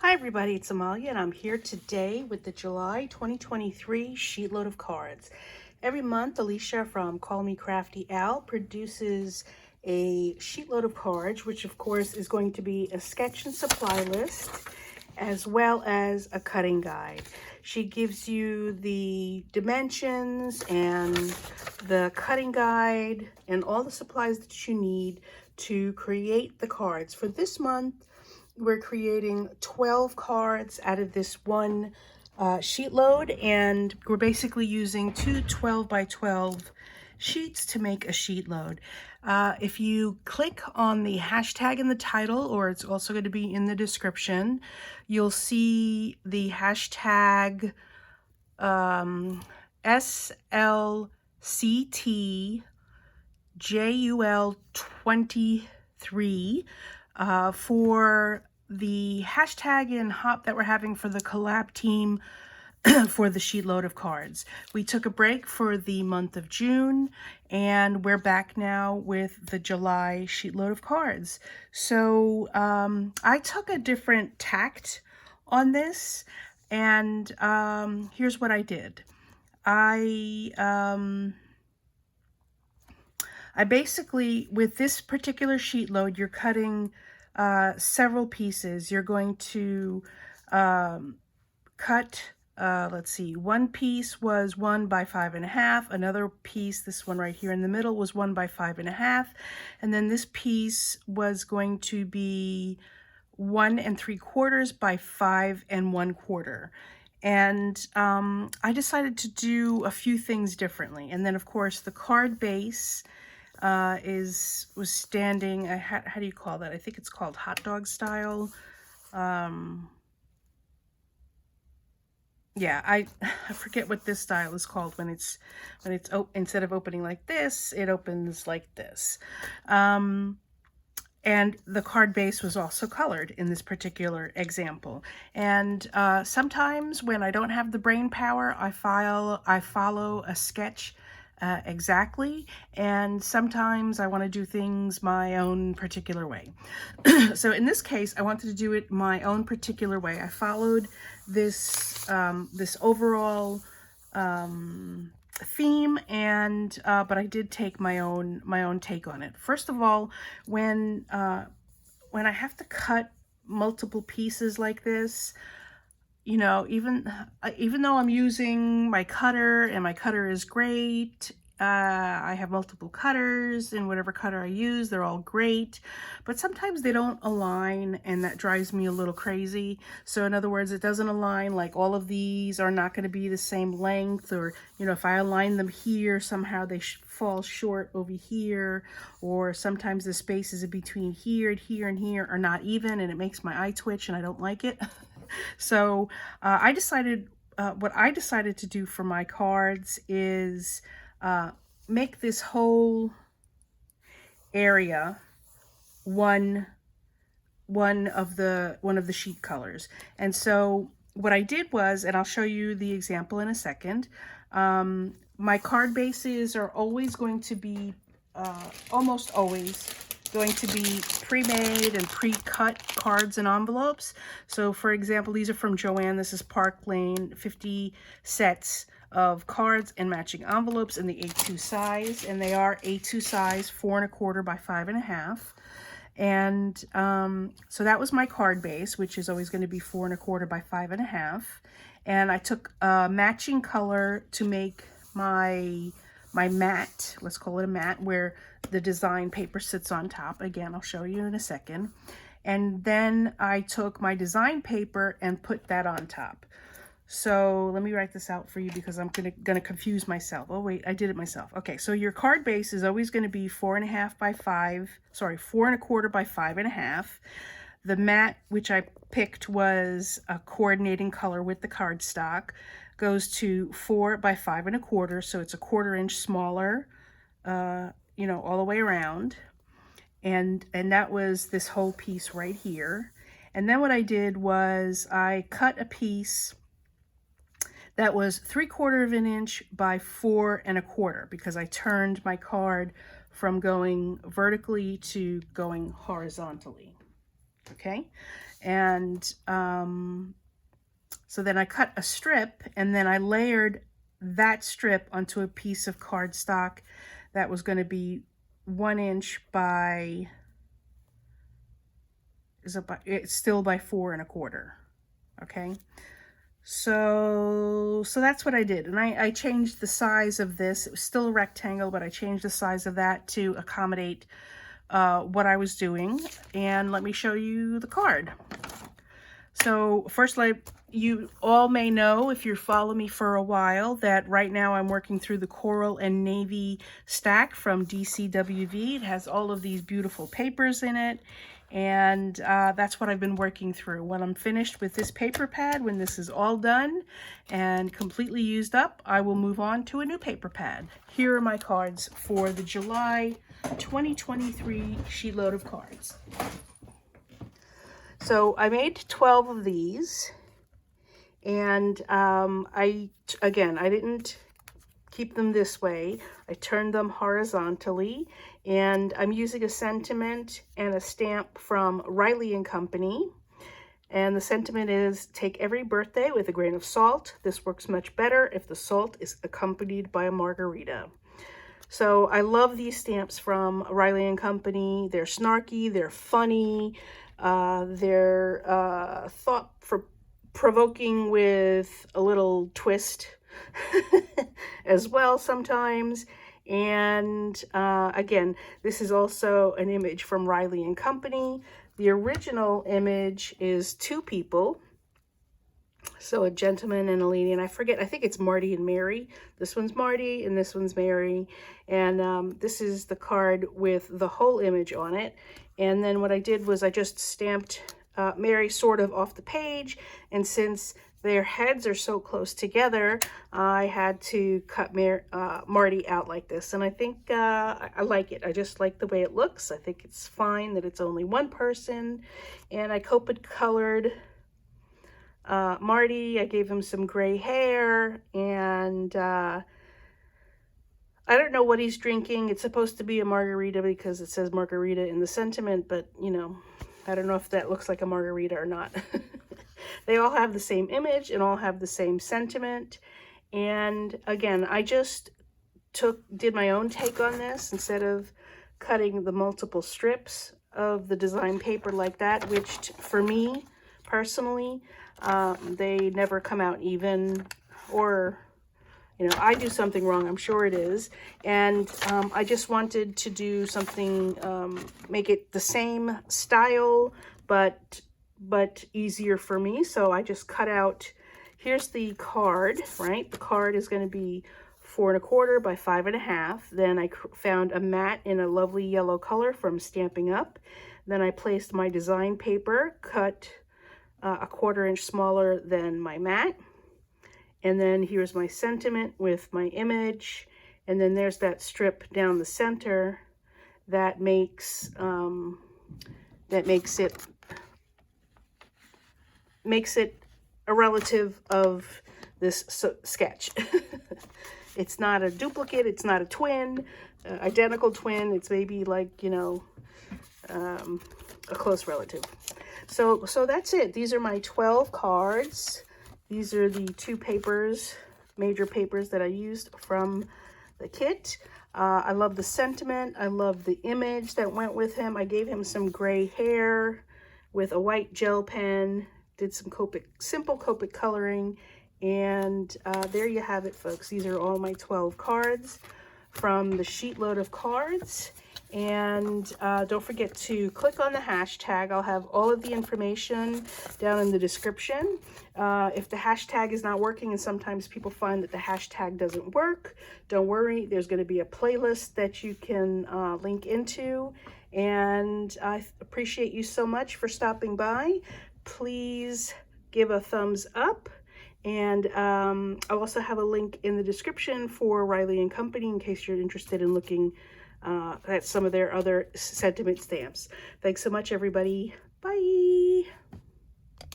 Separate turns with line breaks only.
Hi everybody, it's Amalia and I'm here today with the July 2023 sheet load of cards. Every month, Alicia from Call Me Crafty Al produces a sheet load of cards, which of course is going to be a sketch and supply list, as well as a cutting guide. She gives you the dimensions and the cutting guide and all the supplies that you need to create the cards. For this month, we're creating 12 cards out of this one sheet load, and we're basically using two 12 by 12 sheets to make a sheet load. If you click on the hashtag in the title, or it's also going to be in the description, you'll see the hashtag SLCTJUL23 for the hashtag and hop that we're having for the collab team for the sheet load of cards. We took a break for the month of June and we're back now with the July sheet load of cards. So I took a different tact on this, and here's what I did. I basically, with this particular sheet load, you're cutting several pieces. You're going to cut, let's see, one piece was 1 by 5.5. Another piece, this one right here in the middle, was 1 by 5.5. And then this piece was going to be 1 3/4 by 5 1/4. And I decided to do a few things differently. And then, of course, the card base was standing, how do you call that? I think it's called hot dog style. Yeah, I forget what this style is called when it's instead of opening like this, it opens like this. And the card base was also colored in this particular example. And sometimes when I don't have the brain power, I follow a sketch exactly, and sometimes I want to do things my own particular way. So in this case, I wanted to do it my own particular way. I followed this this overall theme, and but I did take my own take on it. First of all, when I have to cut multiple pieces like this, you know, even though I'm using my cutter and my cutter is great, I have multiple cutters, and whatever cutter I use, they're all great, but sometimes they don't align, and that drives me a little crazy. So in other words, it doesn't align, like all of these are not going to be the same length, or, you know, if I align them here, somehow they fall short over here, or sometimes the spaces in between here and here and here are not even, and it makes my eye twitch, and I don't like it. So I decided, what I decided to do for my cards is make this whole area one of the sheet colors. And so what I did was, and I'll show you the example in a second, my card bases are always going to be, almost always going to be pre-made and pre-cut cards and envelopes. So for example, these are from Joanne. This is Park Lane, 50 sets of cards and matching envelopes in the A2 size, and they are A2 size, 4 1/4 by 5.5. And so that was my card base, which is always going to be 4 1/4 by 5.5. And I took a matching color to make my mat, let's call it a mat, where the design paper sits on top. Again, I'll show you in a second. And then I took my design paper and put that on top. So let me write this out for you because I'm gonna confuse myself. Oh wait, I did it myself. Okay, so your card base is always going to be 4 1/2 by 5, sorry, 4 1/4 by 5.5. The mat, which I picked, was a coordinating color with the cardstock, goes to 4 by 5 1/4, so it's a 1/4 inch smaller, you know, all the way around. And that was this whole piece right here. And then what I did was I cut a piece that was 3/4 of an inch by 4 1/4, because I turned my card from going vertically to going horizontally. okay? And so then I cut a strip, and then I layered that strip onto a piece of cardstock that was going to be 1 inch by, it's still by 4 1/4, okay? So that's what I did. And I changed the size of this. It was still a rectangle, but I changed the size of that to accommodate what I was doing. And let me show you the card. So first, you all may know, if you follow me for a while, that right now I'm working through the Coral and Navy stack from DCWV. It has all of these beautiful papers in it, and that's what I've been working through. When I'm finished with this paper pad, when this is all done and completely used up, I will move on to a new paper pad. Here are my cards for the July 2023 sheet load of cards. So I made 12 of these, and I didn't keep them this way. I turned them horizontally, and I'm using a sentiment and a stamp from Riley & Company. And the sentiment is, take every birthday with a grain of salt. This works much better if the salt is accompanied by a margarita. So I love these stamps from Riley & Company. They're snarky, they're funny, they're thought-provoking with a little twist as well sometimes. And again, this is also an image from Riley & Company. The original image is 2 people. So a gentleman and a lady, and I think it's Marty and Mary. This one's Marty and this one's Mary. And this is the card with the whole image on it. And then what I did was I just stamped Mary sort of off the page. And since their heads are so close together, I had to cut Marty out like this. And I think I like it. I just like the way it looks. I think it's fine that it's only one person. And I Copic colored Marty. I gave him some gray hair, and I don't know what he's drinking. It's supposed to be a margarita because it says margarita in the sentiment, but you know, I don't know if that looks like a margarita or not. They all have the same image and all have the same sentiment. And again, I just did my own take on this instead of cutting the multiple strips of the design paper like that, which for me personally, they never come out even, or you know, I do something wrong, I'm sure it is. And I just wanted to do something, make it the same style, but easier for me. So I just cut out, here's the card, right? The card is going to be 4 1/4 by 5 1/2. Then I found a mat in a lovely yellow color from Stampin' Up. Then I placed my design paper, cut a 1/4 inch smaller than my mat. And then here's my sentiment with my image. And then there's that strip down the center that makes it a relative of this sketch. It's not a duplicate, it's not a twin, identical twin. It's maybe like, you know, a close relative. So that's it. These are my 12 cards. These are the 2 papers, major papers that I used from the kit. I love the sentiment. I love the image that went with him. I gave him some gray hair with a white gel pen, did some simple Copic coloring, and there you have it, folks. These are all my 12 cards from the sheet load of cards. And don't forget to click on the hashtag. I'll have all of the information down in the description. If the hashtag is not working, and sometimes people find that the hashtag doesn't work, don't worry. There's going to be a playlist that you can link into. And I appreciate you so much for stopping by. Please give a thumbs up. And I'll also have a link in the description for Riley & Company in case you're interested in looking at some of their other sentiment stamps. Thanks so much, everybody. Bye.